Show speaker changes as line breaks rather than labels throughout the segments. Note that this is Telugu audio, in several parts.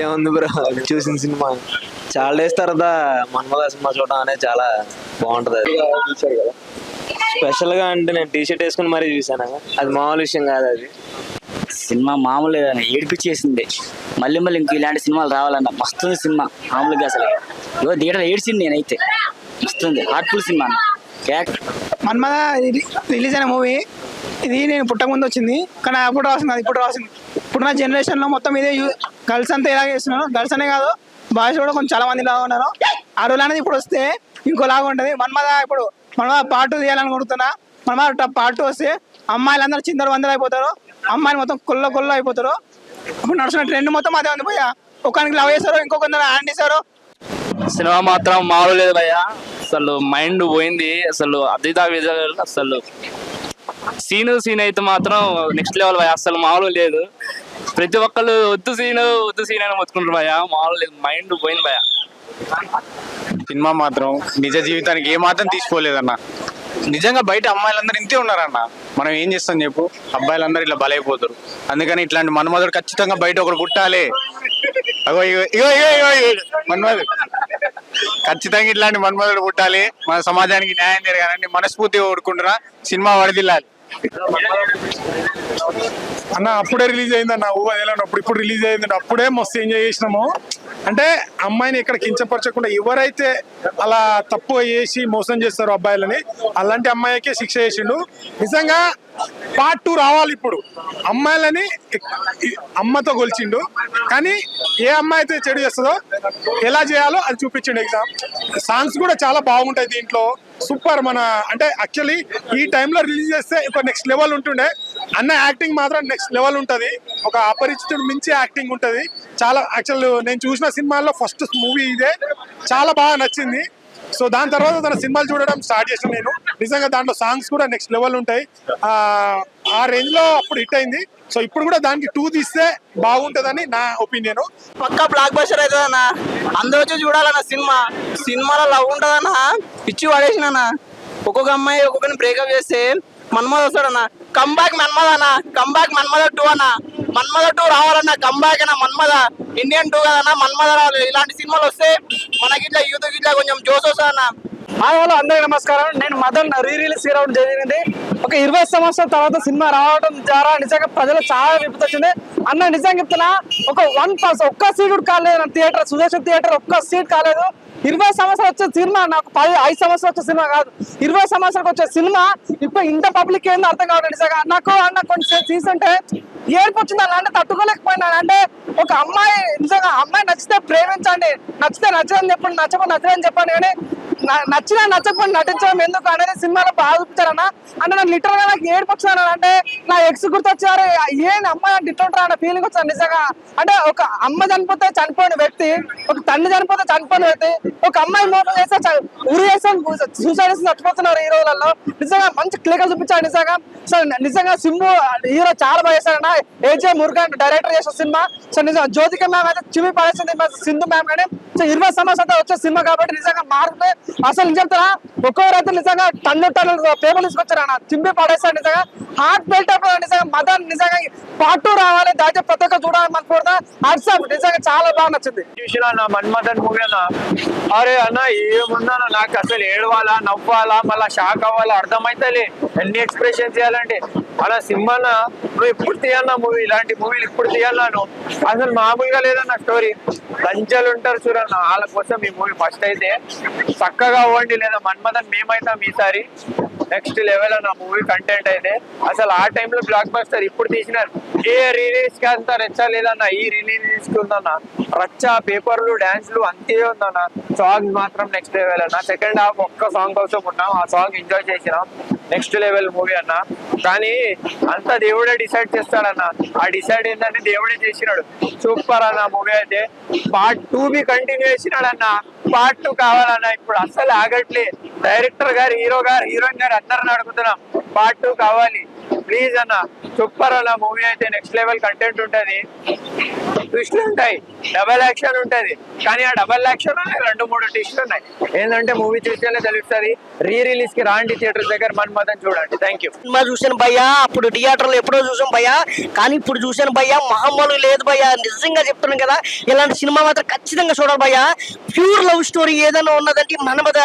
ఏముంది బ్రో చూసిన సినిమా చాలా డేస్ తర్వాత మన్మథ సినిమా చూడడం అనేది చాలా బాగుంటది. అది స్పెషల్ గా అంటే నేను టీషర్ట్ వేసుకుని మరీ చూసాను. అది మామూలు విషయం కాదు. అది
సినిమా మామూలుగా ఏడిపించేసింది. మళ్ళీ మళ్ళీ ఇంక ఇలాంటి సినిమాలు రావాలన్న మస్తుంది సినిమా. మామూలుగా అసలు ఏదో థియేటర్ ఏడ్చింది నేనైతే. మస్తుంది హార్ట్ఫుల్ సినిమా.
మన్మథ రిలీజ్ అయిన మూవీ ఇది నేను పుట్టక ముందు వచ్చింది, కానీ అప్పుడు రాసింది, అది ఇప్పుడు రాసింది. ఇప్పుడున్న జనరేషన్లో మొత్తం ఇదే గర్ల్స్ అంతా ఇలాగే చేస్తున్నారు. గర్ల్స్ అనే కాదు, బాయ్స్ కూడా కొంచెం చాలా మంది ఇలాగా ఉన్నారు. ఆ రోజు అనేది ఇప్పుడు వస్తే ఇంకోలాగా ఉంటుంది. మన్మథ పార్ట్ 2 తీయాలనుకుంటున్నా. మన్మథ పార్ట్ 2 వస్తే అమ్మాయిలందరూ చిందరు వందలు అయిపోతారు, అమ్మాయిలు మొత్తం కొల్ల అయిపోతారు. ఇప్పుడు నడుస్తున్న ట్రెండ్ మొత్తం అదే ఉంది భయ్యా. ఒకరికి లవ్ చేస్తారు, ఇంకొకరు హ్యాండ్ ఇస్తారు.
సినిమా మాత్రం మామూలు లేదు భయ్యా. అసలు మైండ్ పోయింది. అసలు అసలు సీన్ అయితే మాత్రం నెక్స్ట్ లెవెల్ భయ్యా. అసలు మామూలు లేదు. ప్రతి ఒక్కళ్ళు వద్దు సీన్ అని మొత్తుకుంటారు భయ్యా. మామూలు లేదు, మైండ్ పోయింది భయ్యా.
సినిమా మాత్రం నిజ జీవితానికి ఏ మాత్రం తీసుకోలేదన్న. నిజంగా బయట అమ్మాయిలందరూ ఇంతే ఉన్నారన్న. మనం ఏం చేస్తాం చెప్పు, అబ్బాయిలందరూ ఇలా బలైపోతారు. అందుకని ఇట్లాంటి మన్మధుడు ఖచ్చితంగా బయట ఒకరు పుట్టాలి. అగో ఇగో మన్మధుడు ఖచ్చితంగా ఇట్లాంటి మన్మధుడు పుట్టాలి. మన సమాజానికి న్యాయం జరగాలని మనస్ఫూర్తిగా కోరుకుంటున్నా. సినిమా వడదిల్లాలి
అన్న. అప్పుడే రిలీజ్ అయిందన్న ఊహేలన్నప్పుడు. ఇప్పుడు రిలీజ్ అయింది, అప్పుడే మస్తు ఎంజాయ్ చేసినాము. అంటే అమ్మాయిని ఇక్కడ కించపరచకుండా, ఎవరైతే అలా తప్పు చేసి మోసం చేస్తారో అబ్బాయిలని, అలాంటి అమ్మాయికే శిక్ష చేసిండు. నిజంగా పార్ట్ 2 రావాలి. ఇప్పుడు అమ్మాయిలని అమ్మతో గొలిచిండు, కానీ ఏ అమ్మాయి అయితే చెడు చేస్తుందో ఎలా చేయాలో అది చూపించిండు. ఎగ్జామ్ సాంగ్స్ కూడా చాలా బాగుంటాయి దీంట్లో. సూపర్. మన అంటే యాక్చువల్లీ ఈ టైంలో రిలీజ్ చేస్తే ఒక నెక్స్ట్ లెవెల్ ఉంటుండే. అన్న యాక్టింగ్ మాత్రం నెక్స్ట్ లెవెల్ ఉంటుంది. ఒక అపరిచితుడు మించి యాక్టింగ్ ఉంటుంది. చాలా యాక్చువల్ నేను చూసిన సినిమాల్లో ఫస్ట్ మూవీ ఇదే. చాలా బాగా నచ్చింది. సో దాని తర్వాత తన సినిమాలు చూడడం స్టార్ట్ చేసిన నేను. నిజంగా దాంట్లో సాంగ్స్ కూడా నెక్స్ట్ లెవెల్ ఉంటాయి. ఆ రేంజ్ లో అప్పుడు హిట్ అయింది. సో ఇప్పుడు కూడా దానికి 2 తీస్తే బాగుంటుందని నా ఒపీనియన్.
పక్కా బ్లాక్ బస్టర్ అవుతుందన్న. అందరూ వచ్చి చూడాలన్న సినిమాలో లవ్ ఉంటుందన్న. పిచ్చి పడేసిన ఒక్కొక్క అమ్మాయి ఒక్కొక్కరిని బ్రేకప్ చేస్తే మన్మథ వస్తాడన్న. కంబ్యాక్ మన్మథ అన్న, కంబ్యాక్ మన్మథ 2 అన్న. మన్మథ 2 రావాలన్న, కంబ్యాక్ అన్న మన్మథ. ఇండియన్ 2 కదన్న, మన్మథ రావాలి. ఇలాంటి సినిమాలు వస్తే మనకి ఇట్లా యూత్ ఇట్లా కొంచెం జోస్ వస్తుందన్న.
అందరికీ నమస్కారం. నేను మదన్ రిలీజ్ చేయడం జరిగింది. ఒక 20 సంవత్సరాల తర్వాత సినిమా రావడం ద్వారా నిజంగా ప్రజలు చాలా విపత్తు వచ్చింది అన్న. నిజంగా చెప్తున్నా, ఒక 1% ఒక్క సీట్ కూడా కాలేదు థియేటర్, సుదర్శన్ థియేటర్ ఒక్క సీట్ కాలేదు. 20 సంవత్సరాలు వచ్చే సినిమా, నాకు 5 సంవత్సరాలు వచ్చే సినిమా కాదు, 20 సంవత్సరాలకు వచ్చే సినిమా ఇప్పుడు ఇంత పబ్లిక్ ఏందో అర్థం కావడం. నిజంగా నాకు కొంచెం సీన్స్ అంటే ఏడుపు వచ్చింది అలా. అంటే తట్టుకోలేకపోయినా. అంటే ఒక అమ్మాయి నిజంగా అమ్మాయి నచ్చితే ప్రేమించండి, నచ్చితే నచ్చదని చెప్పండి, నచ్చకపోతే నచ్చదని చెప్పండి. కానీ నచ్చినా నచ్చకపోయి నటించడం ఎందుకు అనేది సినిమాలో బాగా చూపించారన్న. అంటే నాకు లిటరల్ గా నాకు ఏడుపు వచ్చింది. అంటే నా ఎక్స్ గుర్తొచ్చారు, ఏంటి అమ్మాయి అంటే ఇట్లా ఉంటారు అన్న ఫీలింగ్ వచ్చాను నిజంగా. అంటే ఒక అమ్మ చనిపోతే చనిపోయిన వ్యక్తి, ఒక తండ్రి చనిపోతే చనిపోయిన వ్యక్తి, ఒక అమ్మాయి మోసం చేస్తే ఉరి చేస్తే సూసైడ్ చేసి చచ్చిపోతున్నారు ఈ రోజులలో. నిజంగా మంచి క్లియర్ చూపించాడు నిజంగా. సో నిజంగా సింబు హీరో చాలా బాగా చేశారన్న. ఏజే మురుగన్ డైరెక్టర్ చేసిన సినిమా. సో నిజంగా జ్యోతిక మ్యామ్ అయితే చివి పడేసింది, సింధు మ్యామ్ కానీ. సో 20 సంవత్సరాలతో వచ్చే సినిమా కాబట్టి నిజంగా మార్పు అసలు చెప్తారా. ఒక్కొక్కరైతే నిజంగా టన్ను పేపర్ తీసుకొచ్చారన్న, చింపి పడేస్తాడు నిజంగా. హార్ట్ బెల్ట్ అయిపోయింది నిజంగా. మదన్ నిజంగా పార్ట్ 2 రావాలి, దాచి ప్రతి ఒక్క చూడాలని మనకు అర్సప్ నిజంగా చాలా బాగా నచ్చింది.
చూసిన మన్మథన్ మూవీ అన్న, అరే అన్న ఏముందన్న, నాకు అసలు ఏడవాలా నవ్వాలా మళ్ళా షాక్ అవ్వాలా అర్థమైతలే. ఎన్ని ఎక్స్ప్రెషన్ చేయాలంటే అలా సినిమాన నువ్వు ఎప్పుడు తీయాలన్నా మూవీ, ఇలాంటి మూవీలు ఇప్పుడు తీయాలను అసలు మామూలుగా లేదన్న. స్టోరీ లంచాలు ఉంటారు చూడన్న, వాళ్ళ కోసం ఈ మూవీ ఫస్ట్ అయితే చక్కగా అవ్వండి, లేదా మన్మథన్ మేమైతాం ఈసారి. నెక్స్ట్ లెవెల్ అన్న మూవీ కంటెంట్ అయితే అసలు ఆ టైంలో బ్లాక్ బస్టర్. ఇప్పుడు తీసినారు ఏ రిలీజ్ కి అంత రచ్చ లేదన్న, ఈ రిలీజ్ కి ఉందన్న రచ్చ. పేపర్లు డాన్స్లు అంతే ఉందన్న. సాంగ్స్ మాత్రం నెక్స్ట్ లెవెల్ అన్న. సెకండ్ హాఫ్ ఒక్క సాంగ్ కోసం ఉన్నాం, ఆ సాంగ్ ఎంజాయ్ చేసినాం. నెక్స్ట్ లెవెల్ మూవీ అన్న. కానీ అంతా దేవుడే డిసైడ్ చేస్తాడన్న. ఆ డిసైడ్ ఏంటంటే దేవుడే చేసినాడు. సూపర్ అన్న మూవీ అయితే. పార్ట్ 2 బి కంటిన్యూ చేసినాడు అన్న. పార్ట్ 2 కావాలన్న. ఇప్పుడు అస్సలు ఆగట్లే. డైరెక్టర్ గారు, హీరో గారు, హీరోయిన్ గారు అందరిని అడుగుతున్నాం పార్ట్ 2 కావాలి. ప్లీజ్ అన్న సూపర్ అన్న మూవీ అయితే నెక్స్ట్ లెవెల్ కంటెంట్ ఉంటది, ట్విస్ట్లు ఉంటాయి, డబల్ యాక్షన్ ఉంటది. కానీ ఆ డబల్ యాక్షన్ 2-3 ట్విస్ట్లు ఉన్నాయి. ఏంటంటే మూవీ చూస్తేనే తెలుస్తుంది. రిలీజ్ కి రాండి థియేటర్ దగ్గర మన్మథన్ చూడండి. Thank you.
సినిమా చూసాను భయ్యా, అప్పుడు థియేటర్ లో ఎప్పుడో చూసాం భయ్యా, కానీ ఇప్పుడు చూసాను భయ్యా, మహమ్మలు లేదు భయ్యా. నిజంగా చెప్తున్నాను కదా, ఇలాంటి సినిమా మాత్రం ఖచ్చితంగా చూడాలి భయ్యా. ప్యూర్ లవ్ స్టోరీ ఏదైనా ఉన్నదంటే మన్మథ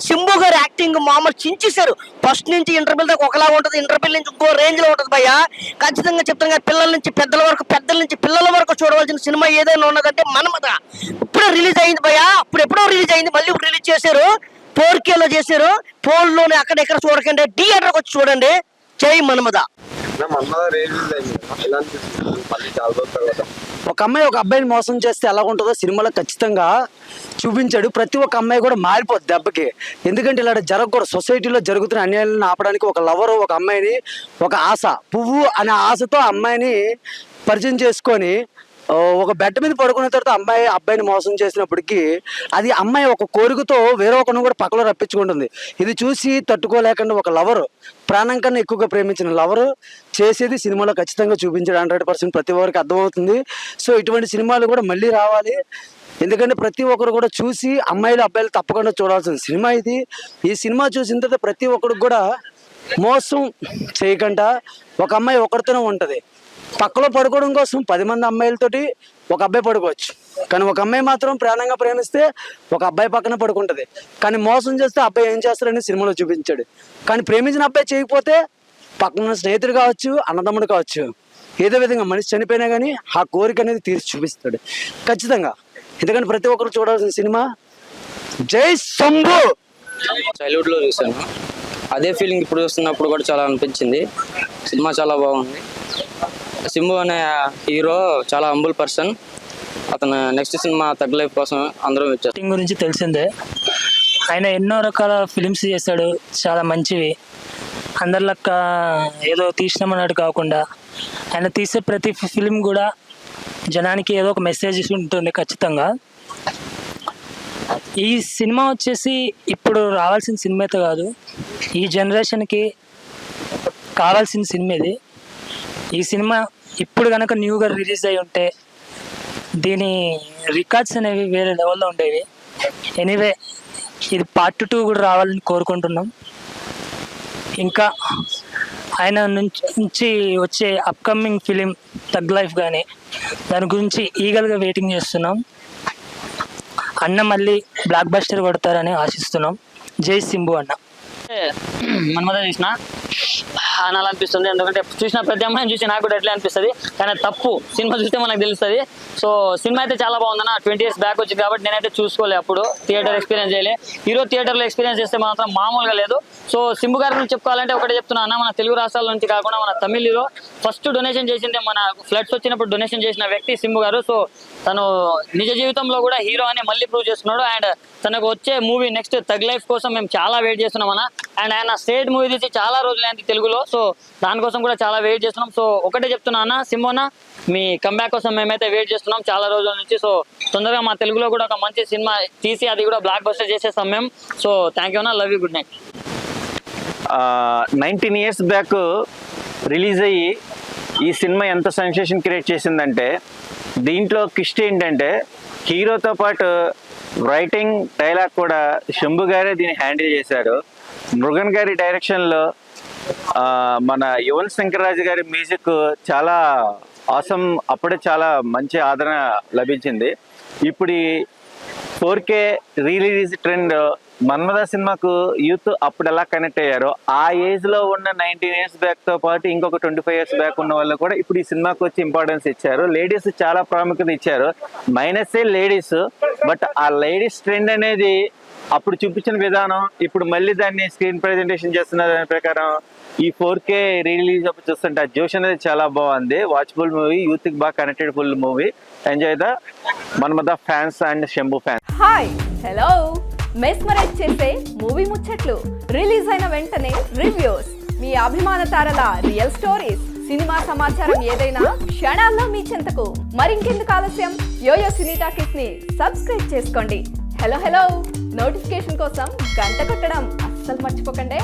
శంభు గారు యాక్టింగ్ మామూలు చించేశారు. ఫస్ట్ నుంచి ఇంటర్వెల్ దాకా ఒకలా ఉంటది, ఇంటర్వెల్ నుంచి ఇంకో రేంజ్ లో ఉంటది భయ్యా. ఖచ్చితంగా చెప్తాను కదా, పిల్లల నుంచి పెద్దల వరకు, పెద్దల నుంచి పిల్లల వరకు చూడవలసిన సినిమా ఏదైనా ఉన్నదంటే మన్మథ. ఇప్పుడే రిలీజ్ అయింది భయ్యా, అప్పుడు ఎప్పుడో రిలీజ్ అయింది, మళ్ళీ ఇప్పుడు రిలీజ్ చేశారు. 4K లో చేశారు. ఫోన్ లోనే అక్కడెక్కడ చూడకండి, థియేటర్ వచ్చి చూడండి. జై మన్మథ.
ఒక అమ్మాయి ఒక అబ్బాయిని మోసం చేస్తే ఎలా ఉంటుందో సినిమాలో ఖచ్చితంగా చూపించాడు. ప్రతి ఒక్క అమ్మాయి కూడా మారిపోద్ది దెబ్బకి. ఎందుకంటే ఇలా జరగకూడదు. సొసైటీలో జరుగుతున్న అన్యాయాలను ఆపడానికి ఒక లవరు ఒక అమ్మాయిని, ఒక ఆశ, పువ్వు అనే ఆశతో అమ్మాయిని పరిచయం చేసుకొని ఒక బెడ్ మీద పడుకున్న తర్వాత అబ్బాయిని మోసం చేసినప్పటికీ అది అమ్మాయి ఒక కోరికతో వేరే ఒకరిని కూడా పక్కలో రప్పించుకుంటుంది. ఇది చూసి తట్టుకోలేకుండా ఒక లవరు, ప్రాణం కన్నా ఎక్కువగా ప్రేమించిన లవరు చేసేది సినిమాలో ఖచ్చితంగా చూపించాడు. 100% ప్రతి ఒక్కరికి అర్థమవుతుంది. సో ఇటువంటి సినిమాలు కూడా మళ్ళీ రావాలి. ఎందుకంటే ప్రతి ఒక్కరు కూడా చూసి అమ్మాయిలు అబ్బాయిలు తప్పకుండా చూడాల్సిన సినిమా ఇది. ఈ సినిమా చూసిన తర్వాత ప్రతి ఒక్కరికి కూడా మోసం చేయకుండా ఒక అమ్మాయి ఒకరితోనే ఉంటుంది. పక్కలో పడుకోవడం కోసం 10 మంది అమ్మాయిలతోటి ఒక అబ్బాయి పడుకోవచ్చు, కానీ ఒక అమ్మాయి మాత్రం ప్రాణంగా ప్రేమిస్తే ఒక అబ్బాయి పక్కన పడుకుంటుంది. కానీ మోసం చేస్తే అబ్బాయి ఏం చేస్తారని సినిమాలో చూపించాడు. కానీ ప్రేమించిన అబ్బాయి చేయకపోతే పక్కన స్నేహితుడు కావచ్చు, అన్నదమ్ముడు కావచ్చు, ఏదో విధంగా మనిషి చనిపోయినా కానీ ఆ కోరిక అనేది తీర్చి చూపిస్తాడు ఖచ్చితంగా. ఎందుకంటే ప్రతి ఒక్కరు చూడాల్సిన సినిమా జై శంభు.
చైల్డ్హుడ్ లో చూసాను, అదే ఫీలింగ్ ఇప్పుడు చూస్తున్నప్పుడు కూడా చాలా అనిపించింది. సినిమా చాలా బాగుంది. శంభు అనే హీరో చాలా హంబుల్ పర్సన్. అతను నెక్స్ట్ సినిమా తగ్ లైఫ్ కోసం అందరూ వచ్చారు.
యాక్టింగ్ గురించి తెలిసిందే, ఆయన ఎన్నో రకాల ఫిలిమ్స్ చేశాడు, చాలా మంచివి. అందరిలక్క ఏదో తీసినామన్నట్టు కాకుండా ఆయన తీసే ప్రతి ఫిలిం కూడా జనానికి ఏదో ఒక మెసేజ్ ఉంటుంది ఖచ్చితంగా. ఈ సినిమా వచ్చేసి ఇప్పుడు రావాల్సిన సినిమా అయితే కాదు, ఈ జనరేషన్కి కావాల్సిన సినిమా ఇది. ఈ సినిమా ఇప్పుడు కనుక న్యూగా రిలీజ్ అయి ఉంటే దీని రికార్డ్స్ అనేవి వేరే లెవెల్లో ఉండేవి. ఎనీవే ఇది పార్ట్ 2 కూడా రావాలని కోరుకుంటున్నాం. ఇంకా ఆయన నుంచి వచ్చే అప్కమింగ్ ఫిలిం తగ్ లైఫ్ కానీ దాని గురించి ఈగల్గా వెయిటింగ్ చేస్తున్నాం. అన్న మళ్ళీ బ్లాక్ బస్టర్ కొడతారని ఆశిస్తున్నాం. జై శంభు అన్న.
మన్మథ చూసిన అనాలనిపిస్తుంది. ఎందుకంటే చూసిన ప్రతి అమ్మాయిని చూసి నాకు కూడా ఎట్లా అనిపిస్తుంది, కానీ తప్పు సినిమా చూస్తే మనకు తెలుస్తుంది. సో సినిమా అయితే చాలా బాగుందన్న. 20 years బ్యాక్ వచ్చింది కాబట్టి నేనైతే చూసుకోలే, అప్పుడు థియేటర్ ఎక్స్పీరియన్స్ చేయలే. హీరో థియేటర్లో ఎక్స్పీరియన్స్ చేస్తే మాత్రం మామూలుగా లేదు. సో శంభు గారి గురించి చెప్పుకోవాలంటే ఒకటే చెప్తున్నా అన్న, మన తెలుగు రాష్ట్రాల నుంచి కాకుండా మన తమిళ హీరో ఫస్ట్ డొనేషన్ చేసింది, మన ఫ్లడ్స్ వచ్చినప్పుడు డొనేషన్ చేసిన వ్యక్తి శంభు గారు. సో తను నిజ జీవితంలో కూడా హీరో అని మళ్ళీ ప్రూవ్ చేస్తున్నాడు. అండ్ తనకు వచ్చే మూవీ నెక్స్ట్ తగ్ లైఫ్ కోసం మేము చాలా వెయిట్ చేస్తున్నాం అన్న. అండ్ ఆయన స్టేట్ మూవీ తీసి చాలా రోజులైంది తెలుగులో, సో దానికోసం కూడా చాలా వెయిట్ చేస్తున్నాం. సో ఒకటే చెప్తున్నా అన్న, శంభునా మీ కంబ్యాక్ కోసం మేమైతే వెయిట్ చేస్తున్నాం చాలా రోజుల నుంచి. సో తొందరగా మా తెలుగులో కూడా ఒక మంచి సినిమా తీసి అది కూడా బ్లాక్ బస్టర్ చేసేస్తాం మేము. సో థ్యాంక్ యూ అన్న, love you, good night.
19 years back release అయ్యి ఈ సినిమా ఎంత సెన్సేషన్ క్రియేట్ చేసిందంటే, దీంట్లో ట్విస్ట్ ఏంటంటే హీరోతో పాటు రైటింగ్ డైలాగ్ కూడా శంభు గారే దీన్ని హ్యాండిల్ చేశారు. మృగన్ గారి డైరెక్షన్లో మన యువన్ శంకర్ రాజు గారి మ్యూజిక్ చాలా ఆసమ్, అప్పుడే చాలా మంచి ఆదరణ లభించింది. ఇప్పుడు 4K రిలీజ్ ట్రెండ్ మన్మథ సినిమాకు యూత్ అప్పుడు ఎలా కనెక్ట్ అయ్యారో, ఆ ఏజ్ లో ఉన్న 19 years బ్యాక్ తో పాటు ఇంకొక 25 years బ్యాక్ ఉన్న వాళ్ళు కూడా ఇప్పుడు ఈ సినిమాకి వచ్చి ఇంపార్టెన్స్ ఇచ్చారు. లేడీస్ చాలా ప్రాముఖ్యత ఇచ్చారు. మైనసే లేడీస్, బట్ ఆ లేడీస్ ట్రెండ్ అనేది అప్పుడు చూపించిన విధానం ఇప్పుడు మళ్ళీ దాన్ని స్క్రీన్ ప్రెజెంటేషన్ చేస్తున్న దాని ప్రకారం ఈ 4K రిలీజ్ అప్పుడు చూస్తుంటే ఆ జోష్ అనేది చాలా బాగుంది. వాచ్ఫుల్ మూవీ, యూత్ కి బాగా connected full movie. Enjoy the Manmatha fans and Shambhu fans.
Hi hello, mesmerize చేసే మూవీ ముచ్చట్లు, రిలీజ్ అయిన వెంటనే రివ్యూస్, మీ అభిమాన తారల రియల్ స్టోరీస్, సినిమా సమాచారం ఏదైనా క్షణాల్లో మీ చెంతకు. మరింకెందుకు ఆలస్యం, యోయో సినీ టాకీస్ ని సబ్స్క్రైబ్ చేసుకోండి. హలో హలో నోటిఫికేషన్ కోసం గంట కొట్టడం అస్సలు మర్చిపోకండి.